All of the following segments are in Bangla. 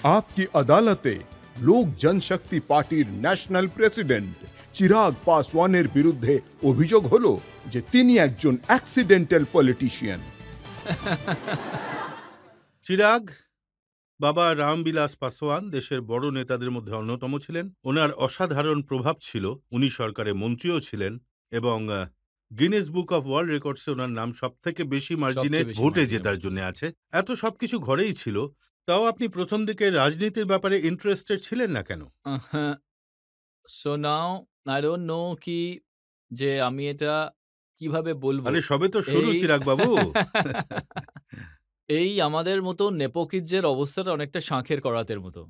आपकी अदालते लोक जनशक्ति पार्टीर ন্যাশনাল প্রেসিডেন্ট চিরাগ পাসওয়ানের বিরুদ্ধে অভিযোগ হলো যে তিনি একজন অ্যাক্সিডেন্টাল পলিটিশিয়ান। চিরাগ বাবা রামবিলাস পাসওয়ান দেশের বড় নেতাদের মধ্যে অন্যতম ছিলেন। ওনার অসাধারণ প্রভাব ছিল, উনি সরকারে মন্ত্রীও ছিলেন এবং গিনেস বুক অফ ওয়ার্ল্ড রেকর্ডসে ওনার নাম সবথেকে বেশি মার্জিনে ভোটে জেতার জন্য আছে। এত সবকিছু ঘরেই ছিল, তাও আপনি প্রথম দিকে রাজনীতির ব্যাপারে ইন্টারেস্টেড ছিলেন না কেন? So now I don't know কি যে আমি এটা কিভাবে বলবো। আরে সবে তো শুরু এই চিরাগ বাবু। এই আমাদের মতো নেপোকিডসের অবস্থাটা অনেকটা শাঁখের করাতের মতো।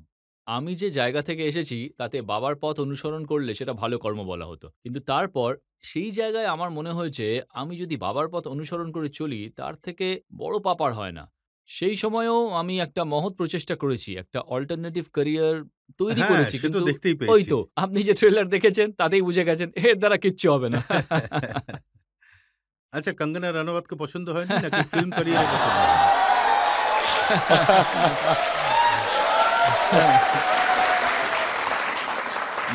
আমি যে জায়গা থেকে এসেছি তাতে বাবার পথ অনুসরণ করলে সেটা ভালো কর্ম বলা হতো। কিন্তু তারপর সেই জায়গায় আমার মনে হয়েছে আমি যদি বাবার পথ অনুসরণ করে চলি তার থেকে বড় পাপ আর হয় না। সেই সময়েও আমি একটা মহৎ প্রচেষ্টা করেছি। একটা অল্টারনেটিভ ক্যারিয়ার তৈরি হ্যাঁ, করেছি। সে তো কিন্তু দেখতেই ওই পেয়েছি। তো আপনি যে ট্রেলার দেখেছেন তাতেই বুঝে গেছেন এর দ্বারা কিচ্ছু হবে না। আচ্ছা, কঙ্গনা রানাওয়াতকে পছন্দ হয়নি নাকি ফিল্ম ক্যারিয়ারে পছন্দ হয়নি?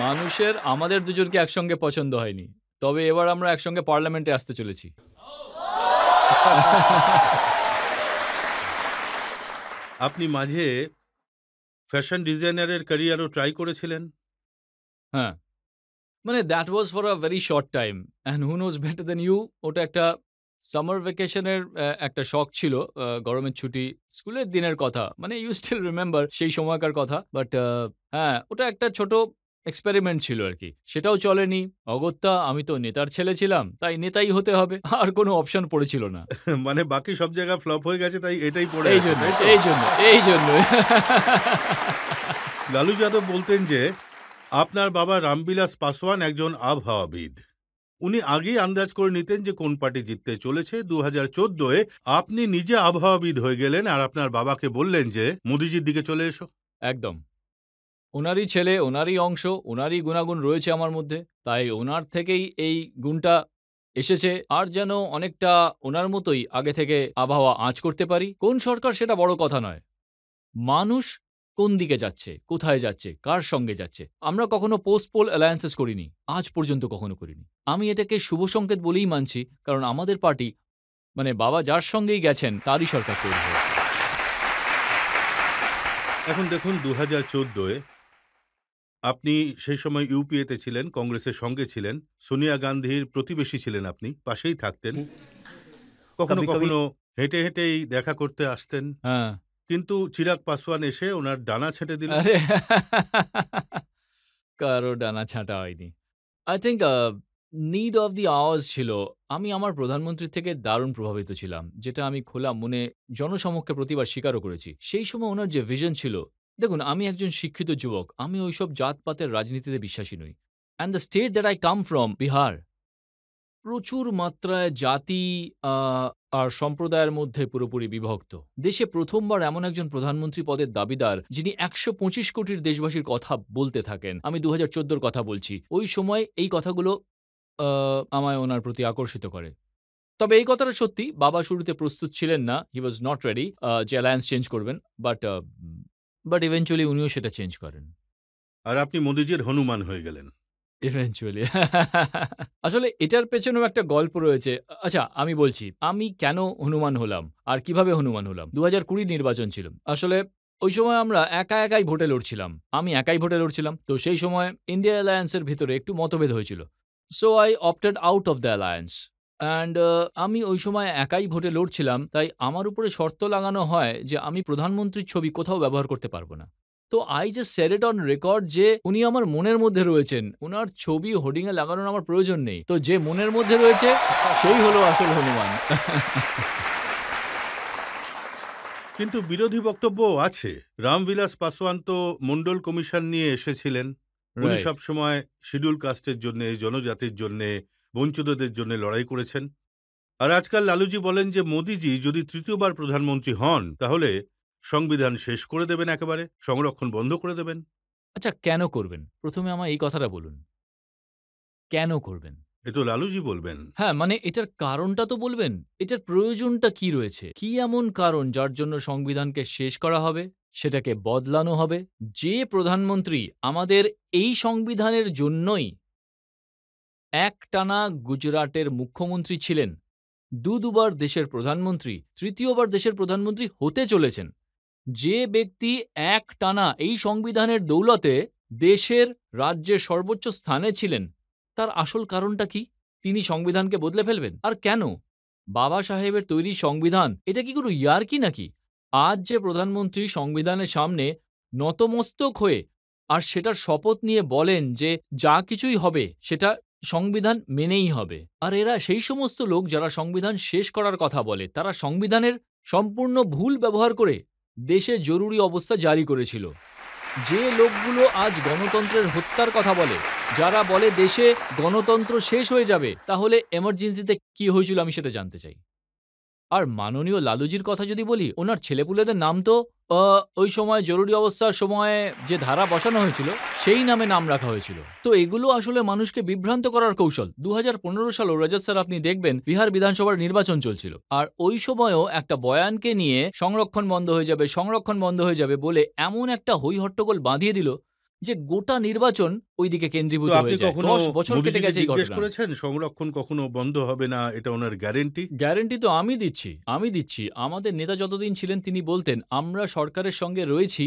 মানুষের আমাদের দুজনকে একসঙ্গে পছন্দ হয়নি। তবে এবার আমরা একসঙ্গে পার্লামেন্টে আসতে চলেছি। আপনি মাঝে ফ্যাশন ডিজাইনারের ক্যারিয়ারও ট্রাই করেছিলেন। হ্যাঁ, মানে that was for a very short time and who knows better than you. ওটা একটা সামার ভ্যাকেশনের একটা শখ ছিল। গরমের ছুটি, স্কুলের দিনের কথা। মানে ইউ স্টিল রিমেম্বার সেই সময়কার কথা। বাট হ্যাঁ, ওটা একটা ছোট এক্সপেরিমেন্ট ছিল আরকি। সেটাও চলেনি। অগত্যা আমি তো নেতার ছেলে ছিলাম। তাই নেতাই হতে হবে। আর কোনো অপশন পড়েছিল না। মানে বাকি সব জায়গা ফ্লপ হয়ে গেছে, তাই এটাই পড়ে আছে, এইজন্য, তাই তো? এইজন্যই। লালু যাদব বলতেন যে আপনার বাবা রামবিলাস পাসওয়ান একজন আবহাওয়াবিদ। উনি আগেই আন্দাজ করে নিতেন যে কোন পার্টি জিততে চলেছে। 2014-এ আপনি নিজে আবহাওয়াবিদ হয়ে গেলেন আর আপনার বাবাকে বললেন যে মোদিজির দিকে চলে এসো। একদম। উনারই ছেলে, উনারই অংশ, উনারই গুনাগুন রয়েছে আমার মধ্যে। তাই উনার থেকেই এই গুণটা এসেছে। আর যেন অনেকটা উনার মতোই আগে থেকে আবহাওয়া আঁচ করতে পারি। কোন সরকার সেটা বড় কথা নয়। মানুষ কোন দিকে যাচ্ছে, কোথায় যাচ্ছে, কার সঙ্গে যাচ্ছে। আমরা কখনো পোস্ট পোল অ্যালায়েন্সেস করিনি। আজ পর্যন্ত কখনো করিনি। আমি এটাকে শুভ সংকেত বলেই মানছি। কারণ আমাদের পার্টি মানে বাবা যার সঙ্গেই গেছেন তারই সরকার তৈরি হয়েছে। এখন দেখুন 2014-এ আপনি সেই সময় ইউপিএতে ছিলেন, কংগ্রেসের সঙ্গে ছিলেন, সোনিয়া গান্ধীর প্রতিবেশী ছিলেন, আপনি পাশেই থাকতেন। কখনো कभी कभी কখনো হেঁটে হেঁটেই দেখা করতে আসতেন। হ্যাঁ। কিন্তু চিরাগ পাসওয়ান এসে ওনার ডানা ছেঁটে দিল। আরে কারো ডানা ছাঁটা হয়নি। I think need of the hours ছিল। আমি আমার প্রধানমন্ত্রীর থেকে দারুণ প্রভাবিত ছিলাম। যেটা আমি খোলা মনে জনসমক্ষে প্রতিবার স্বীকারও করেছি। সেই সময় উনার যে ভিশন ছিল, দেখুন আমি একজন শিক্ষিত যুবক। আমি ওইসব জাতপাতের রাজনীতিতে বিশ্বাসী নই। And the state that I come from, Bihar, প্রচুর মাত্রায় জাতি আ আর সম্প্রদায়ের মধ্যে পুরোপুরি বিভক্ত। দেশে ১ম বার এমন একজন প্রধানমন্ত্রী পদের দাবিদার, যিনি ১২৫ কোটির দেশবাসীর কথা বলতে থাকেন। আমি ২০১৪ র কথা বলছি। ওই সময় এই কথাগুলো আ আমায় উনার প্রতি আকর্ষিত করে। তবে এই কথাটা সত্যি, বাবা শুরুতে প্রস্তুত ছিলেন না। হি ওয়াজ নট রেডি যে অ্যালায়েন্স চেঞ্জ করবেন। বাট ইভেনচুয়ালি উনিও সেটা চেঞ্জ করেন। আর আপনি মোদিজির হনুমান হয়ে গেলেন। ইভেনচুয়ালি আসলে এটার পেছনেও একটা গল্প রয়েছে। আচ্ছা আমি বলছি, আমি কেন হনুমান হলাম আর কিভাবে হনুমান হলাম? ২০২০ নির্বাচন ছিল। আসলে ওই সময় আমরা একাই ভোটে লড়ছিলাম। আমি একাই ভোটে লড়ছিলাম। তো সেই সময় ইন্ডিয়া অ্যালায়েন্স এর ভিতরে একটু মতভেদ হয়েছিল। So I opted out of the alliance and আমি ওই সময় একাই ভোটে লড়ছিলাম। তাই আমার উপরে শর্ত লাগানো হয় যে আমি প্রধানমন্ত্রীর ছবি কোথাও ব্যবহার করতে পারব না। তো I just said it on record যে উনি আমার মনের মধ্যে রয়েছেন। উনার ছবি হোর্ডিং এ লাগানোর আমার প্রয়োজন নেই। তো যে মনের মধ্যে রয়েছে সেই হলো আসল হনুমান। কিন্তু বিরোধী বক্তব্যও আছে। রামবিলাস পাসওয়ান তো মন্ডল কমিশন নিয়ে এসেছিলেন। উনি রাইট। সবসময় শিডিউল কাস্টের জন্যে, জনজাতির জন্যে, বঞ্চিতদের জন্য লড়াই করেছেন। আর আজকাল লালুজি বলেন যে মোদিজি যদি তৃতীয়বার প্রধানমন্ত্রী হন তাহলে সংবিধান শেষ করে দেবেন, একেবারে সংরক্ষণ বন্ধ করে দেবেন। আচ্ছা কেন করবেন? ১ম এ আমায় এই কথাটা বলুন। কেন করবেন? এ তো লালুজি বলবেন। হ্যাঁ, মানে এটার কারণটা তো বলবেন। এটার প্রয়োজনটা কি রয়েছে? কি এমন কারণ যার জন্য সংবিধানকে শেষ করা হবে? সেটাকে বদলানো হবে। যে প্রধানমন্ত্রী আমাদের এই সংবিধানের জন্যই একটানা গুজরাটের মুখ্যমন্ত্রী ছিলেন, দুবার দেশের প্রধানমন্ত্রী, তৃতীয়বার দেশের প্রধানমন্ত্রী হতে চলেছেন। যে ব্যক্তি একটানা এই সংবিধানের দৌলতে দেশের রাজ্যের সর্বোচ্চ স্থানে ছিলেন, তার আসল কারণটা কি? তিনি সংবিধানকে বদলে ফেলবেন? আর কেন? বাবা সাহেবের তৈরি সংবিধান, এটা কি কোনো ইয়ার্কি নাকি? আজ যে প্রধানমন্ত্রী সংবিধানের সামনে নতমস্তক হয়ে আর সেটার শপথ নিয়ে বলেন যে যা কিছুই হবে সেটা সংবিধান মেনেই হবে। আর এরা সেই সমস্ত লোক যারা সংবিধান শেষ করার কথা বলে, তারা সংবিধানের সম্পূর্ণ ভুল ব্যবহার করে দেশে জরুরি অবস্থা জারি করেছিল। যে লোকগুলো আজ গণতন্ত্রের হত্যার কথা বলে, যারা বলে দেশে গণতন্ত্র শেষ হয়ে যাবে, তাহলে এমার্জেন্সিতে কি হয়েছিল আমি সেটা জানতে চাই। আর মাননীয় লালুজির কথা যদি বলি, ওনার ছেলেপুলেদের নাম তো ওই সময় জরুরি অবস্থার সময়ে যে ধারা বসানো হয়েছিল, সেই নামে নাম রাখা হয়েছিল। তো এগুলো আসলে মানুষকে বিভ্রান্ত করার কৌশল। ২০১৫ সালেও রজত স্যার আপনি দেখবেন বিহার বিধানসভার নির্বাচন চলছিল। আর ওই সময়ও একটা বয়ানকে নিয়ে সংরক্ষণ বন্ধ হয়ে যাবে বলে এমন একটা হই-হট্টগোল বাঁধিয়ে দিল যে গোটা নির্বাচন ওইদিকে তো কেন্দ্রীভূত আপনি হয়ে যায়। কখনো ১০ বছর কেটে মোদিজিকে গেছে এই জিজ্ঞেস ঘটনা। করেছেন সংরক্ষণ কখনো বন্ধ হবে না, এটা ওনার গ্যারেন্টি? গ্যারান্টি তো আমি দিচ্ছি। আমাদের নেতা যতদিন ছিলেন তিনি বলতেন, "আমরা সরকারের সঙ্গে রয়েছি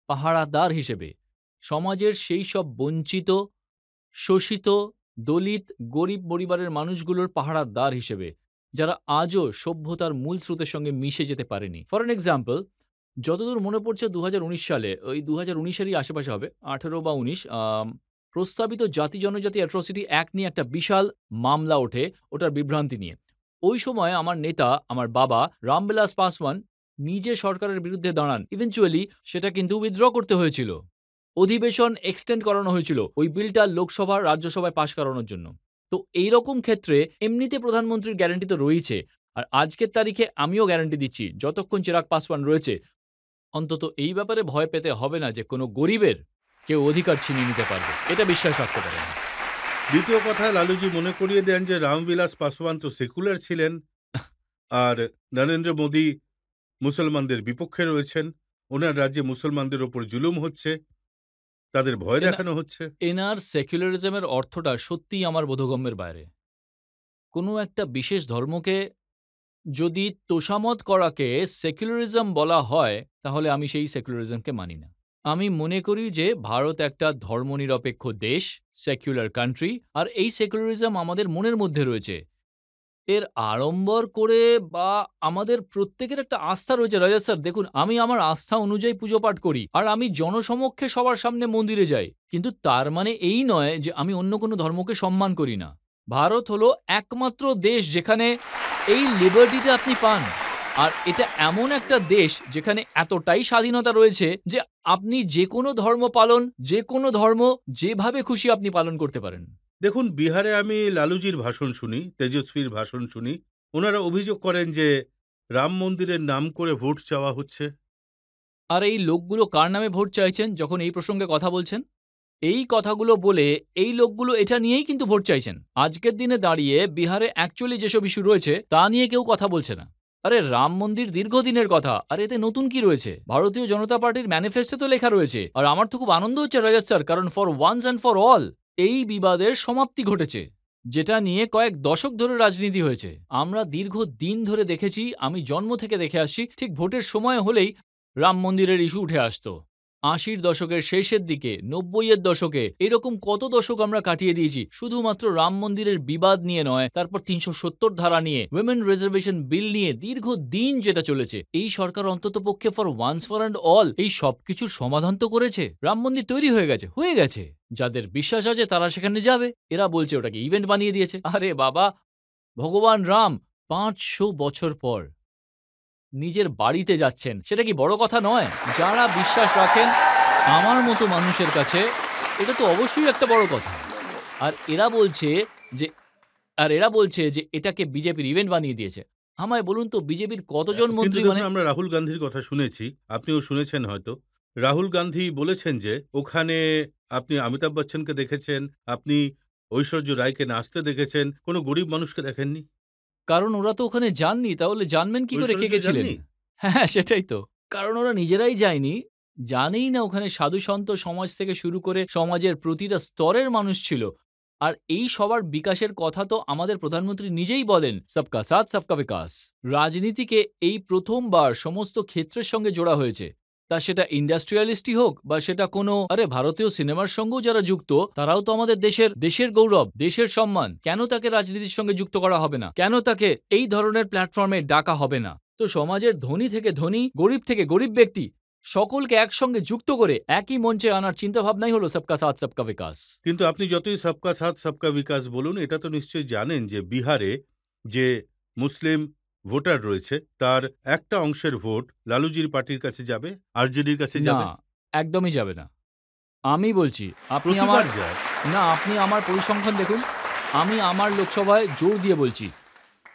পাহারাদার হিসেবে। সমাজের সেই সব বঞ্চিত, শোষিত, দলিত, গরিব পরিবারের মানুষগুলোর পাহারাদার হিসেবে, যারা আজও সভ্যতার মূল স্রোতের সঙ্গে মিশে যেতে পারেনি।" ফর অ্যান এক্সাম্পল, যতদূর মনে পড়ছে ২০১৯ সালে, ওই ২০১৯ এরই আশেপাশে হবে, ১৮ বা ১৯, প্রস্তাবিত জাতি জনজাতি অ্যাট্রসিটি অ্যাক্ট নিয়ে একটা বিশাল মামলা ওঠে, ওটার বিভ্রান্তি নিয়ে। ওই সময় আমার নেতা, আমার বাবা রামবিলাস পাসওয়ান নিজে সরকারের বিরুদ্ধে দাঁড়ান। ইভেনচুয়ালি সেটা কিন্তু উইথড্র করতে হয়েছিল। অধিবেশন এক্সটেন্ড করানো হয়েছিল ওই বিলটা লোকসভা, রাজ্যসভায় পাস করানোর জন্য। তো এইরকম ক্ষেত্রে এমনিতে প্রধানমন্ত্রীর গ্যারান্টি তো রয়েছে। আর আজকের তারিখে আমিও গ্যারান্টি দিচ্ছি, যতক্ষণ চিরাগ পাসওয়ান রয়েছে, অন্তত এই ব্যাপারে ভয় পেতে হবে না যে কোনো গরিবের কেউ অধিকার ছিনিয়ে নিতে পারবে। এটা বিশ্বাস রাখতে পারেন। দ্বিতীয় কথা, লালুজি মনে করিয়ে দেন যে রামবিলাস পাসওয়ান তো সেকুলার ছিলেন, আর নরেন্দ্র মোদী মুসলমানদের বিপক্ষে রয়েছেন। ওনার রাজ্যে মুসলমানদের ওপর জুলুম হচ্ছে, তাদের ভয় দেখানো হচ্ছে। এনার সেকুলারিজমের অর্থটা সত্যিই আমার বোধগম্যের বাইরে। কোনো একটা বিশেষ ধর্মকে যদি তোষামোদ করাকে সেকুলারিজম বলা হয়, তাহলে আমি সেই সেকুলারিজমকে মানি না। আমি মনে করি যে ভারত একটা ধর্মনিরপেক্ষ দেশ, সেকুলার কান্ট্রি, আর এই সেকুলারিজম আমাদের মনের মধ্যে রয়েছে। এর আড়ম্বর করে বা আমাদের প্রত্যেকের একটা আস্থা রয়েছে। রাজা স্যার দেখুন, আমি আমার আস্থা অনুযায়ী পুজো পাঠ করি। আর আমি জনসমক্ষে সবার সামনে মন্দিরে যাই। কিন্তু তার মানে এই নয় যে আমি অন্য কোনো ধর্মকে সম্মান করি না। ভারত হলো একমাত্র দেশ যেখানে এই লিবার্টিটা আপনি পান। আর এটা এমন একটা দেশ যেখানে এতটাই স্বাধীনতা রয়েছে যে আপনি যেকোনো ধর্ম পালন, যেকোনো ধর্ম যেভাবে খুশি আপনি পালন করতে পারেন। দেখুন, বিহারে আমি লালুজির ভাষণ শুনি, তেজস্বীর ভাষণ শুনি। ওনারা অভিযোগ করেন যে রাম মন্দিরের নাম করে ভোট চাওয়া হচ্ছে। আর এই লোকগুলো কার নামে ভোট চাইছেন যখন এই প্রসঙ্গে কথা বলছেন? এই কথাগুলো বলে এই লোকগুলো এটা নিয়েই কিন্তু ভোট চাইছেন। আজকের দিনে দাঁড়িয়ে বিহারে অ্যাকচুয়ালি যেসব ইস্যু রয়েছে তা নিয়ে কেউ কথা বলছে না। আরে রাম মন্দির দীর্ঘদিনের কথা, আর এতে নতুন কি রয়েছে? ভারতীয় জনতা পার্টির ম্যানিফেস্টো তো লেখা রয়েছে। আর আমার তো খুব আনন্দ হচ্ছে রাজাত স্যার, কারণ for once and for all এই বিবাদের সমাপ্তি ঘটেছে, যেটা নিয়ে কয়েক দশক ধরে রাজনীতি হয়েছে। আমরা দীর্ঘদিন ধরে দেখেছি, আমি জন্ম থেকে দেখে আসছি, ঠিক ভোটের সময় হলেই রাম মন্দিরের ইস্যু উঠে আসতো। ৮০-র দশকের শেষের দিকে, ৯০-এর দশকে, এরকম কত দশক আমরা কাটিয়ে দিয়েছি শুধুমাত্র রাম মন্দিরের বিবাদ নিয়ে নয়। তারপর ৩৭০ ধারা নিয়ে, উইমেন রিজার্ভেশন বিল নিয়ে দীর্ঘদিন যেটা চলেছে। এই সরকার অন্ততপক্ষে for once for and all এই সবকিছুর সমাধান তো করেছে। রাম মন্দির তৈরি হয়ে গেছে। যাদের বিশ্বাস আছে তারা সেখানে যাবে। এরা বলছে ওটাকে ইভেন্ট বানিয়ে দিয়েছে। আরে বাবা, ভগবান রাম ৫০০ বছর পর নিজের বাড়িতে যাচ্ছেন, সেটা কি বড় কথা নয়? যারা বিশ্বাস রাখেন আমার মতো মানুষের কাছে এটা তো অবশ্যই একটা বড় কথা। আর এরা বলছে যে এটাকে বিজেপির ইভেন্ট বানিয়ে দিয়েছে। আমায় বলুন তো বিজেপির কতজন কিন্তু মন্ত্রী দেখুন, আমরা রাহুল গান্ধীর কথা শুনেছি, আপনিও শুনেছেন হয়তো। রাহুল গান্ধী বলেছেন যে ওখানে আপনি অমিতাভ বচ্চনকে দেখেছেন, আপনি ঐশ্বর্য রায়কে নাচতে দেখেছেন, কোনো গরিব মানুষকে দেখেননি। কারণ ওরা তো ওখানে যাননি, তাহলে জানবেন কি করে কে ঐশ্বর্য কে ছিলেন? যাননি? হ্যাঁ, সেটাই তো। কারণ ওরা নিজেরাই যায়নি। জানেই না ওখানে সাধু-সন্ত সমাজ থেকে শুরু করে সমাজের প্রতিটা স্তরের মানুষ ছিল। আর এই সবার বিকাশের কথা তো আমাদের প্রধানমন্ত্রী নিজেই বলেন, "সবকা সাথ সবকা বিকাশ।" রাজনীতিকে এই ১ম বার সমস্ত ক্ষেত্রের সঙ্গে জোড়া হয়েছে। তা সেটা ইন্ডাস্ট্রিয়ালিস্টই হোক বা সেটা কোনো ভারতীয় সিনেমার সঙ্গেও যারা যুক্ত, তারাও তো আমাদের দেশের গৌরব, দেশের সম্মান। কেন তাকে রাজনীতির সঙ্গে যুক্ত করা হবে না? কেন তাকে এই ধরনের প্ল্যাটফর্মে ডাকা হবে না? তো সমাজের ধনী থেকে ধনী, গরিব থেকে গরিব ব্যক্তি সকলকে একসঙ্গে যুক্ত করে একই মঞ্চে আনার চিন্তাভাবনাই হলো সবকা সাথ সবকা বিকাশ। কিন্তু আপনি যতই সবকা সাথ সবকা বিকাশ বলুন, এটা তো নিশ্চয়ই জানেন যে বিহারে যে মুসলিম ভোটার রয়েছে তার একটা অংশের ভোট লালুজির পার্টির কাছে যাবে, আরজেডির কাছে না, যাবে। একদমই যাবে না। আমি বলছি, প্রতিবার যায়। আপনি আমার পরিসংখ্যান দেখুন। আমি আমার লোকসভায় জোর দিয়ে বলছি।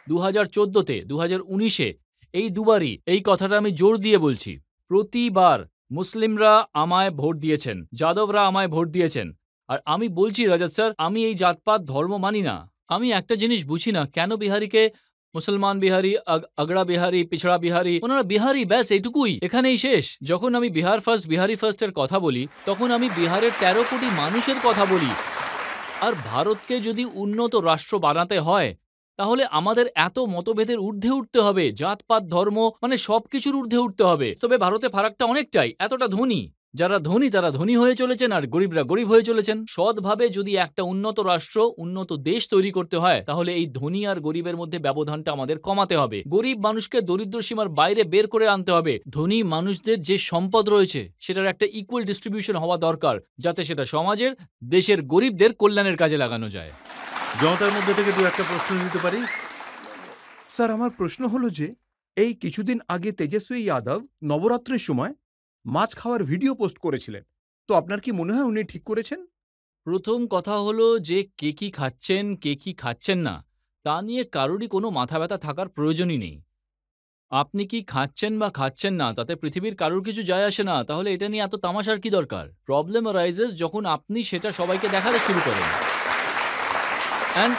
২০১৪ তে, ২০১৯ এ এই দুবারই এই কথাটা আমি জোর দিয়ে বলছি। প্রতিবার মুসলিমরা আমায় ভোট দিয়েছেন, যাদবরা আমায় ভোট দিয়েছেন। আর আমি বলছি রজত স্যার, আমি এই জাতপাত ধর্ম মানি না। আমি একটা জিনিস বুঝি না, কেন বিহারিকে মুসলমান বিহারি, আগড়া বিহারি, পিছড়া বিহারি, ওনারা বিহারি, ব্যাস এইটুকুই, এখানেই শেষ। যখন আমি বিহার ফার্স্ট, বিহারি ফার্স্ট এর কথা বলি, তখন আমি বিহারের ১৩ কোটি মানুষের কথা বলি। আর ভারতকে যদি উন্নত রাষ্ট্র বানাতে হয়, তাহলে আমাদের এত মতভেদের ঊর্ধ্বে উঠতে হবে, জাতপাত ধর্ম মানে সবকিছুর ঊর্ধ্বে উঠতে হবে। তবে ভারতে ফারাকটা অনেকটাই, এতটা ধনী, যারা ধনী তারা ধনী হয়ে চলেছেন আর গরিবরা গরিব হয়ে চলেছেন। সৎভাবে যদি একটা উন্নত রাষ্ট্র, উন্নত দেশ তৈরি করতে হয়, তাহলে এই ধনী আর গরিবের মধ্যে ব্যবধানটা আমাদের কমাতে হবে। গরিব মানুষকে দরিদ্র সীমার বাইরে বের করে আনতে হবে। ধনী মানুষদের যে সম্পদ রয়েছে সেটার একটা ইকুয়াল ডিস্ট্রিবিউশন হওয়া দরকার, যাতে সেটা সমাজের, দেশের গরিবদের কল্যাণের কাজে লাগানো যায়। জনতার মধ্যে থেকে দু একটা প্রশ্ন দিতে পারি। স্যার, আমার প্রশ্ন হলো যে এই কিছুদিন আগে তেজস্বী যাদব নবরাত্রির সময় মাছ খাওয়ার ভিডিও পোস্ট করেছিলেন, তো আপনার কি মনে হয় উনি ঠিক করেছেন? প্রথম কথা হলো যে কে কি খাচ্ছেন, কে কি খাচ্ছেন না, তা নিয়ে কারোরই কোনো মাথা ব্যথা থাকার প্রয়োজনই নেই। আপনি কি খাচ্ছেন বা খাচ্ছেন না, তাতে পৃথিবীর কারোর কিছু যায় আসে না। তাহলে এটা নিয়ে এত তামাশার কি দরকার? প্রবলেম অ্যারাইজেস যখন আপনি সেটা সবাইকে দেখাতে শুরু করেন। অ্যান্ড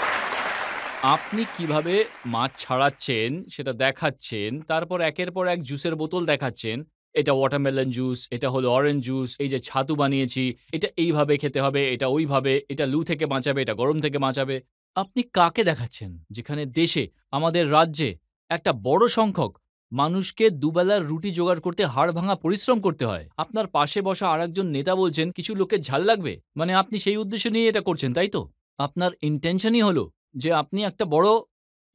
আপনি কিভাবে মাছ ছাড়াচ্ছেন সেটা দেখাচ্ছেন, তারপর একের পর এক জুসের বোতল দেখাচ্ছেন। এটা ওয়াটারমেলন জুস, এটা হলো অরেঞ্জ জুস, এই যে ছাতু বানিয়েছি, এটা এইভাবে খেতে হবে, এটা ওইভাবে, এটা লু থেকে বাঁচাবে, এটা গরম থেকে বাঁচাবে। আপনি কাকে দেখাচ্ছেন? যেখানে দেশে, আমাদের রাজ্যে একটা বড় সংখ্যক মানুষকে দুবেলার রুটি জোগাড় করতে হাড়ভাঙা পরিশ্রম করতে হয়। আপনার পাশে বসা আরেকজন নেতা বলছেন কিছু লোকের ঝাল লাগবে। মানে আপনি সেই উদ্দেশ্য নিয়ে এটা করছেন, তাই তো? আপনার ইনটেনশনই হলো যে আপনি একটা বড়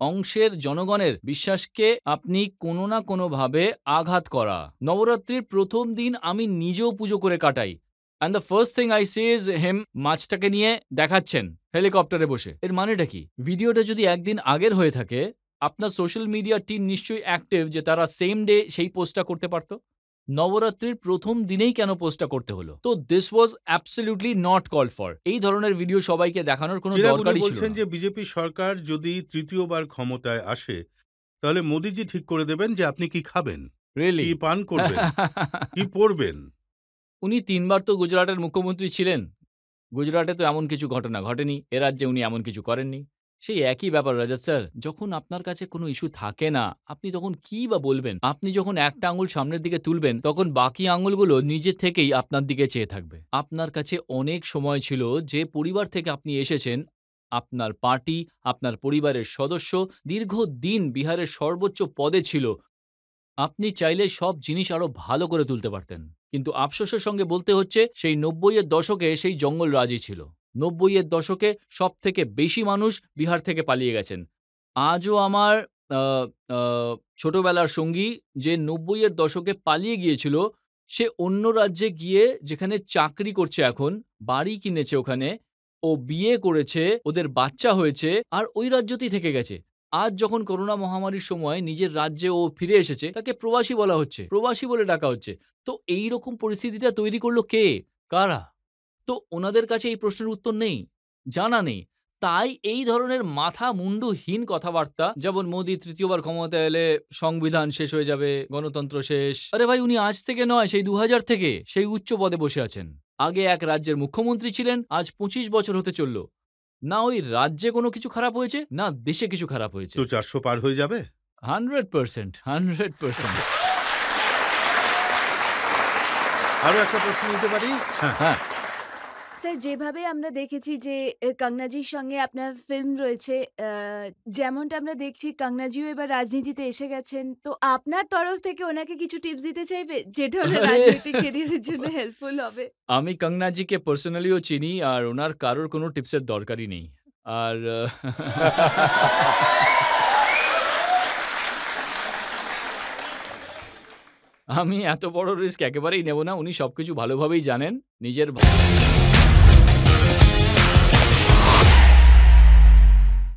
অংশের জনগণের বিশ্বাসকে আপনি কোনো না কোনোভাবে আঘাত করা। নবরাত্রির ১ম দিন আমি নিজেও পুজো করে কাটাই। And the first thing I see is him মাছটাকে নিয়ে দেখাচ্ছেন হেলিকপ্টারে বসে। এর মানেটা কি? ভিডিওটা যদি একদিন আগের হয়ে থাকে, আপনার সোশ্যাল মিডিয়া টিম নিশ্চয়ই অ্যাক্টিভ যে তারা সেম ডে সেই পোস্টটা করতে পারত। নবরাত্রির ১ম দিনেই কেন পোস্টটা করতে হলো? তো this was absolutely not called for. এই ধরনের ভিডিও সবাইকে দেখানোর কোনো চিরাগ, উনি দরকারই ছিল বলছেন না। যে বিজেপি সরকার যদি তৃতীয়বার ক্ষমতায় আসে, তাহলে মোদিজি ঠিক করে দেবেন যে আপনি কি খাবেন, রিয়েলি? কি পান করবেন, কি পড়বেন। উনি ৩ বার তো গুজরাটের মুখ্যমন্ত্রী ছিলেন। গুজরাটে তো এমন কিছু ঘটনা ঘটেনি। এ রাজ্যে উনি এমন কিছু করেননি। সেই একই ব্যাপার রজত স্যার। যখন আপনার কাছে কোনো ইস্যু থাকে না, আপনি তখন কিই বা বলবেন? আপনি যখন একটা আঙুল সামনের দিকে তুলবেন, তখন বাকি আঙুলগুলো নিজে থেকেই আপনার দিকে চেয়ে থাকবে। আপনার কাছে অনেক সময় ছিল, যে পরিবার থেকে আপনি এসেছেন, আপনার পার্টি, আপনার পরিবারের সদস্য দীর্ঘদিন বিহারের সর্বোচ্চ পদে ছিল। আপনি চাইলে সব জিনিস আরো ভালো করে তুলতে পারতেন। কিন্তু আফসোসের সঙ্গে বলতে হচ্ছে, সেই ৯০ এর দশকে সেই জঙ্গলরাজই ছিল। ৯০ এর দশকে সবথেকে বেশি মানুষ বিহার থেকে পালিয়ে গেছেন। আজও আমার আ আ ছোটবেলার সঙ্গী যে ৯০ এর দশকে পালিয়ে গিয়েছিল, সে অন্য রাজ্যে গিয়ে যেখানে চাকরি করছে এখন, বাড়ি কিনেছে ওখানে, ও বিয়ে করেছে, ওদের বাচ্চা হয়েছে, আর ওই রাজ্যতেই থেকে গেছে। আজ যখন করোনা মহামারীর সময় নিজের রাজ্যে ও ফিরে এসেছে, তাকে প্রবাসী বলা হচ্ছে। প্রবাসী বলে ডাকা হচ্ছে। তো এইরকম পরিস্থিতিটা তৈরি করলো কে? কারা? তো ওনাদের কাছে এই প্রশ্নের উত্তর নেই, জানা নেই। তাই এই ধরনের মাথা মুন্ডুহীন কথাবার্তা, যেমন মোদি তৃতীয়বার ক্ষমতায় এলে সংবিধান শেষ হয়ে যাবে, গণতন্ত্র শেষ। আরে ভাই, উনি আজ থেকে নয়, সেই ২০০০ থেকে সেই উচ্চ পদে বসে আছেন। আগে এক রাজ্যের মুখ্যমন্ত্রী ছিলেন, আজ ২৫ বছর হতে চলল। না ওই রাজ্যে কোনো কিছু খারাপ হয়েছে, না দেশে কিছু খারাপ হয়েছে। তো ৪০০ পার হয়ে যাবে। 100%, 100%। আরো একটা প্রশ্ন নিতে পারি? হ্যাঁ। হ্যাঁ। স্যার যেভাবে আমরা দেখেছি যে কঙ্গনাজির সঙ্গে আপনার ফিল্ম রয়েছে, যেমনটা আমরা দেখছি কঙ্গনাজিও এবার রাজনীতিতে এসে গেছেন। তো আপনার তরফ থেকে ওনাকে কিছু টিপস দিতে চাইবে? যেটা ওনার আরে! রাজনৈতিক ক্যারিয়ারের জন্য হেল্পফুল হবে? আমি কঙ্গনাজিকে পার্সোনালিও চিনি আর উনার কারোর কোনো টিপসের দরকারই নেই। আর আমি এত বড় রিস্ক একেবারেই নেব না। উনি সবকিছু ভালোভাবেই জানেন। নিজের